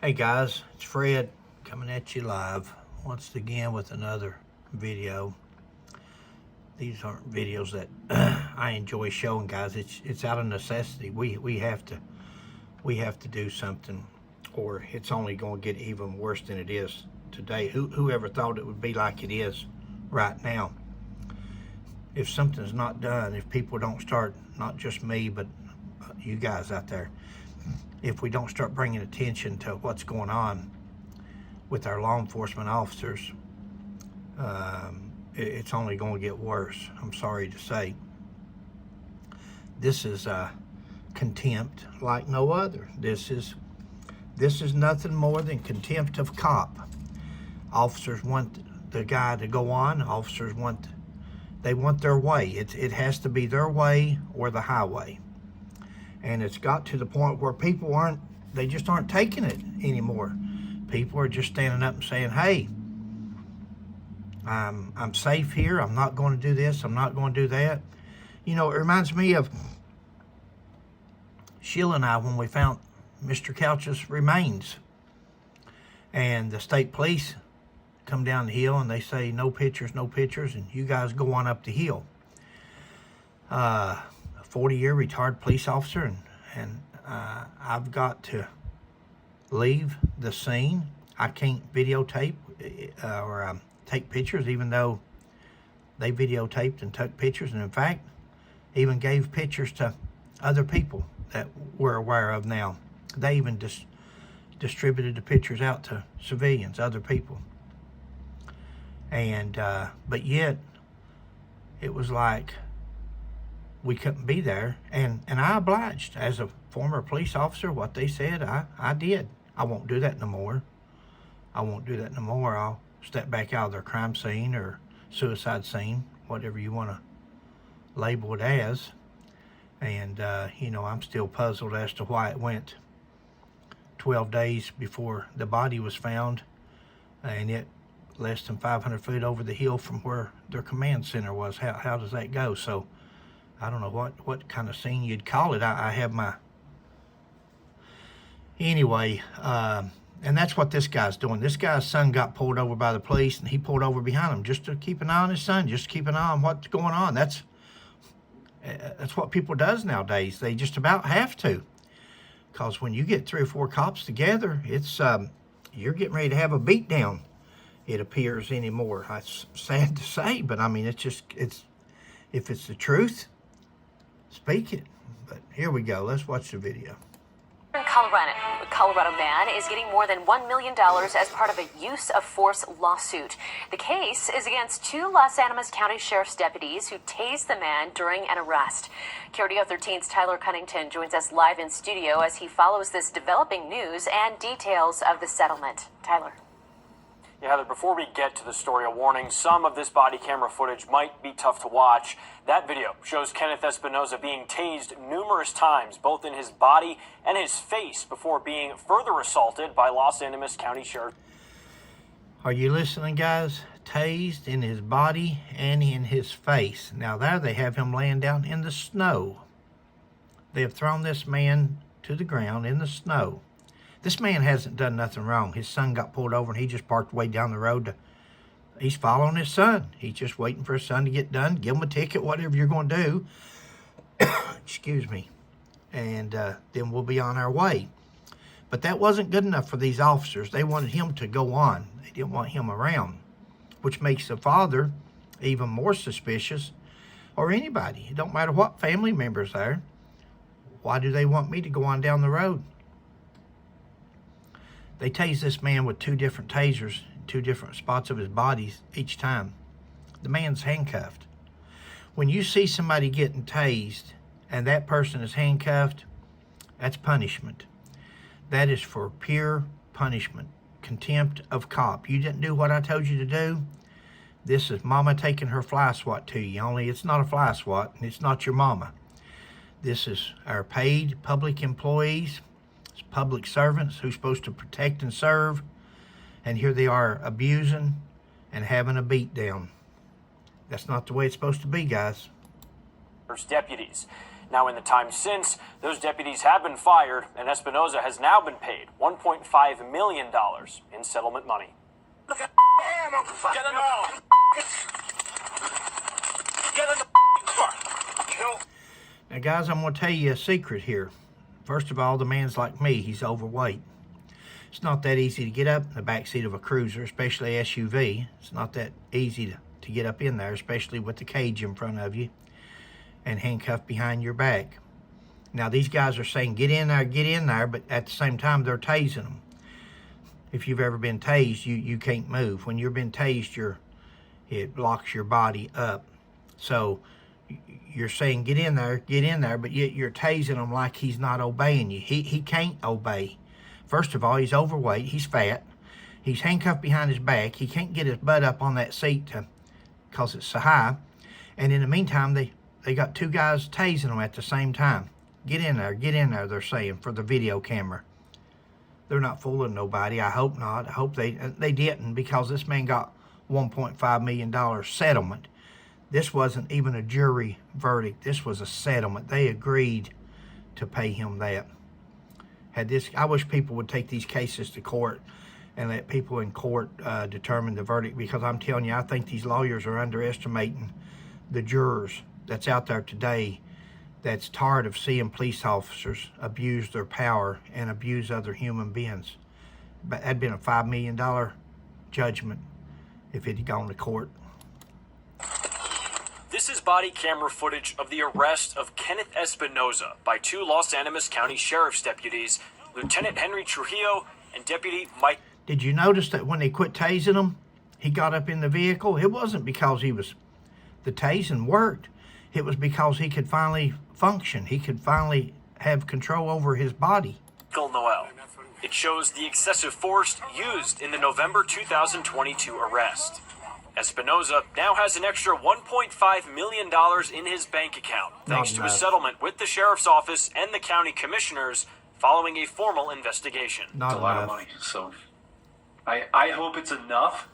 Hey guys, it's Fred coming at you live once again with another video. These aren't videos that I enjoy showing, guys. It's out of necessity. We have to do something, or it's only going to get even worse than it is today. Whoever thought it would be like it is right now? If something's not done, if people don't start, not just me, but you guys out there, if we don't start bringing attention to what's going on with our law enforcement officers, it's only going to get worse. I'm sorry to say. This is contempt like no other. This is nothing more than contempt of cop. Officers want the guy to go on. Officers want their way. It has to be their way or the highway. And it's got to the point where people just aren't taking it anymore. People are just standing up and saying, hey, I'm safe here. I'm not going to do this. I'm not going to do that. You know, it reminds me of Sheila and I when we found Mr. Couch's remains. And the state police come down the hill and they say, no pictures, no pictures. And you guys go on up the hill. 40-year retired police officer, and I've got to leave the scene. I can't videotape or take pictures, even though they videotaped and took pictures, and in fact even gave pictures to other people that we're aware of now. They even distributed the pictures out to civilians, other people. And but yet it was like we couldn't be there, and I obliged. As a former police officer, what they said, I did. I won't do that no more. I won't do that no more. I'll step back out of their crime scene or suicide scene, whatever you want to label it as. And, you know, I'm still puzzled as to why it went 12 days before the body was found, and it less than 500 feet over the hill from where their command center was. How does that go? So I don't know what kind of scene you'd call it. I have my... Anyway, and that's what this guy's doing. This guy's son got pulled over by the police, and he pulled over behind him just to keep an eye on his son, just to keep an eye on what's going on. That's what people does nowadays. They just about have to. Because when you get 3 or 4 cops together, it's you're getting ready to have a beatdown, it appears, anymore. It's sad to say, but I mean, it's if it's the truth, speak it. But here we go. Let's watch the video. Colorado man is getting more than $1 million as part of a use of force lawsuit. The case is against 2 Los Animas County Sheriff's deputies who tased the man during an arrest. KRDO 13's Tyler Cunnington joins us live in studio as he follows this developing news and details of the settlement. Tyler. Yeah, Heather, before we get to the story, a warning. Some of this body camera footage might be tough to watch. That video shows Kenneth Espinoza being tased numerous times, both in his body and his face, before being further assaulted by Los Animas County Sheriff. Are you listening, guys? Tased in his body and in his face. Now there they have him laying down in the snow. They have thrown this man to the ground in the snow. This man hasn't done nothing wrong. His son got pulled over and he just parked way down the road. He's following his son. He's just waiting for his son to get done. Give him a ticket, whatever you're going to do. Excuse me. And then we'll be on our way. But that wasn't good enough for these officers. They wanted him to go on. They didn't want him around, which makes the father even more suspicious, or anybody. It don't matter what family member's there. Why do they want me to go on down the road? They tased this man with 2 different tasers, 2 different spots of his body each time. The man's handcuffed. When you see somebody getting tased and that person is handcuffed, that's punishment. That is for pure punishment. Contempt of cop. You didn't do what I told you to do. This is mama taking her fly swat to you. Only it's not a fly swat, and it's not your mama. This is our paid public employees, public servants who's supposed to protect and serve, and here they are abusing and having a beat down. That's not the way it's supposed to be, guys. Deputies. Now, in the time since, those deputies have been fired, and Espinoza has now been paid $1.5 million in settlement money. Get in the car. Now, guys, I'm going to tell you a secret here. First of all, the man's like me. He's overweight. It's not that easy to get up in the backseat of a cruiser, especially SUV. It's not that easy to get up in there, especially with the cage in front of you and handcuffed behind your back. Now, these guys are saying, get in there, but at the same time, they're tasing them. If you've ever been tased, you can't move. When you've been tased, it locks your body up. So you're saying, get in there, but yet you're tasing him like he's not obeying you. He can't obey. First of all, he's overweight, he's fat, he's handcuffed behind his back, he can't get his butt up on that seat because it's so high. And in the meantime, they got two guys tasing him at the same time. Get in there, they're saying, for the video camera. They're not fooling nobody. I hope not. I hope they didn't, because this man got $1.5 million settlement. This wasn't even a jury verdict. This was a settlement. They agreed to pay him that. I wish people would take these cases to court and let people in court determine the verdict, because I'm telling you, I think these lawyers are underestimating the jurors that's out there today that's tired of seeing police officers abuse their power and abuse other human beings. But that'd been a $5 million judgment if it had gone to court. This is body camera footage of the arrest of Kenneth Espinoza by two Los Animas County Sheriff's deputies, Lieutenant Henry Trujillo and Deputy Mike. Did you notice that when they quit tasing him, he got up in the vehicle? It wasn't because the tasing worked. It was because he could finally function. He could finally have control over his body. Noel. It shows the excessive force used in the November 2022 arrest. Espinoza now has an extra $1.5 million in his bank account, thanks to a settlement with the sheriff's office and the county commissioners following a formal investigation. Not a lot of money, so I hope it's enough.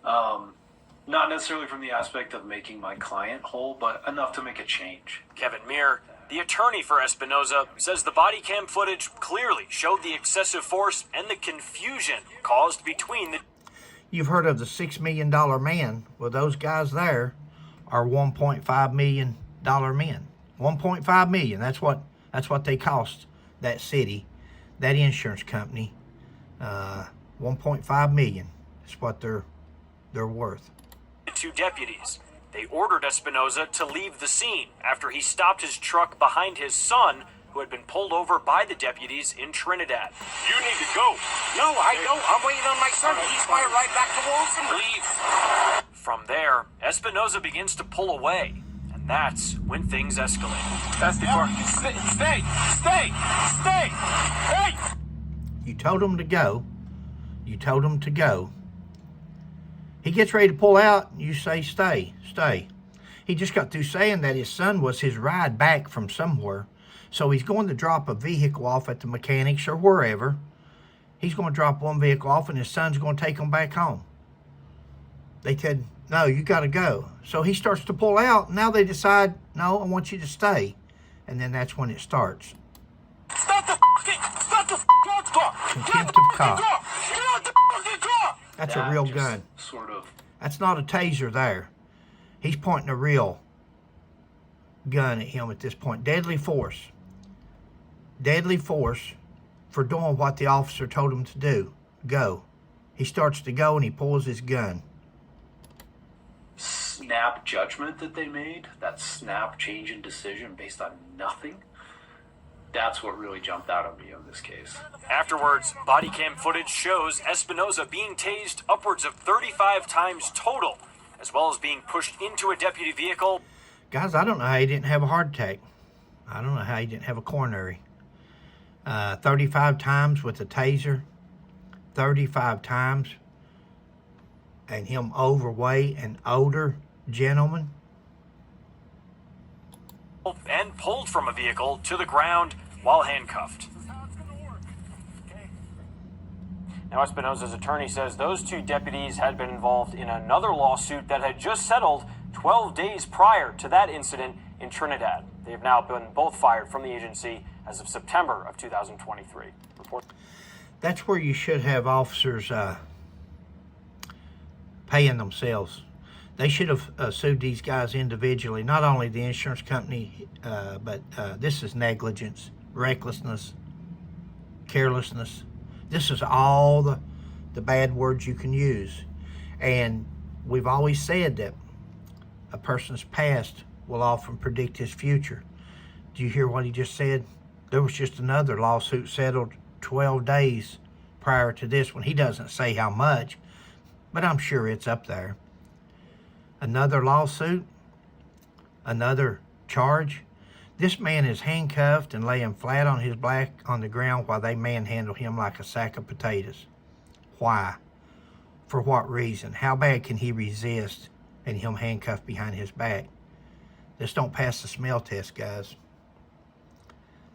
Not necessarily from the aspect of making my client whole, but enough to make a change. Kevin Meir, the attorney for Espinoza, says the body cam footage clearly showed the excessive force and the confusion caused between the... You've heard of the $6 million man. Well, those guys there are $1.5 million men. $1.5 million. That's what they cost that city, that insurance company. $1.5 million is what they're worth. Two deputies. They ordered Espinoza to leave the scene after he stopped his truck behind his son, who had been pulled over by the deputies in Trinidad. You need to go. No, I don't. I'm waiting on my son. He's my ride back to Walton. Leave. From there, Espinoza begins to pull away, and that's when things escalate. That's the car. Stay. Hey! You told him to go. He gets ready to pull out, and you say, stay. He just got through saying that his son was his ride back from somewhere. So he's going to drop a vehicle off at the mechanics or wherever. He's going to drop one vehicle off, and his son's going to take him back home. They said, no, you got to go. So he starts to pull out. Now they decide, no, I want you to stay. And then that's when it starts. Stop the car. Contempt of cop. Get out the car. That's a real gun. Sort of. That's not a taser there. He's pointing a real gun at him at this point. Deadly force for doing what the officer told him to do. Go. He starts to go, and he pulls his gun. Snap judgment that they made, that snap change in decision based on nothing, that's what really jumped out at me on this case. Afterwards, body cam footage shows Espinoza being tased upwards of 35 times total, as well as being pushed into a deputy vehicle. Guys, I don't know how he didn't have a heart attack. I don't know how he didn't have a coronary. 35 times with a taser. 35 times. And him overweight and older gentleman. And pulled from a vehicle to the ground while handcuffed. Now, Espinoza's attorney says those two deputies had been involved in another lawsuit that had just settled 12 days prior to that incident in Trinidad. They have now been both fired from the agency as of September of 2023. That's where you should have officers paying themselves. They should have sued these guys individually, not only the insurance company, but this is negligence, recklessness, carelessness. This is all the bad words you can use. And we've always said that a person's past will often predict his future. Do you hear what he just said? There was just another lawsuit settled 12 days prior to this one. He doesn't say how much, but I'm sure it's up there. Another lawsuit, another charge. This man is handcuffed and laying flat on his back on the ground while they manhandle him like a sack of potatoes. Why? For what reason? How bad can he resist and him handcuffed behind his back? This don't pass the smell test, guys.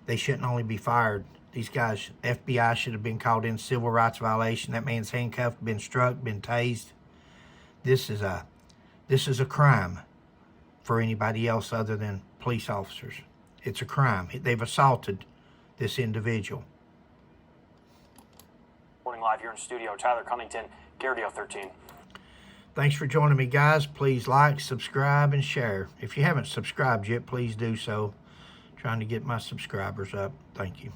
They shouldn't only be fired. These guys, FBI should have been called in civil rights violation. That man's handcuffed, been struck, been tased. This is a crime for anybody else other than police officers. It's a crime. They've assaulted this individual. Reporting live here in studio, Tyler Cunnington, KRDO 13. Thanks for joining me, guys. Please like, subscribe, and share. If you haven't subscribed yet, please do so. Trying to get my subscribers up. Thank you.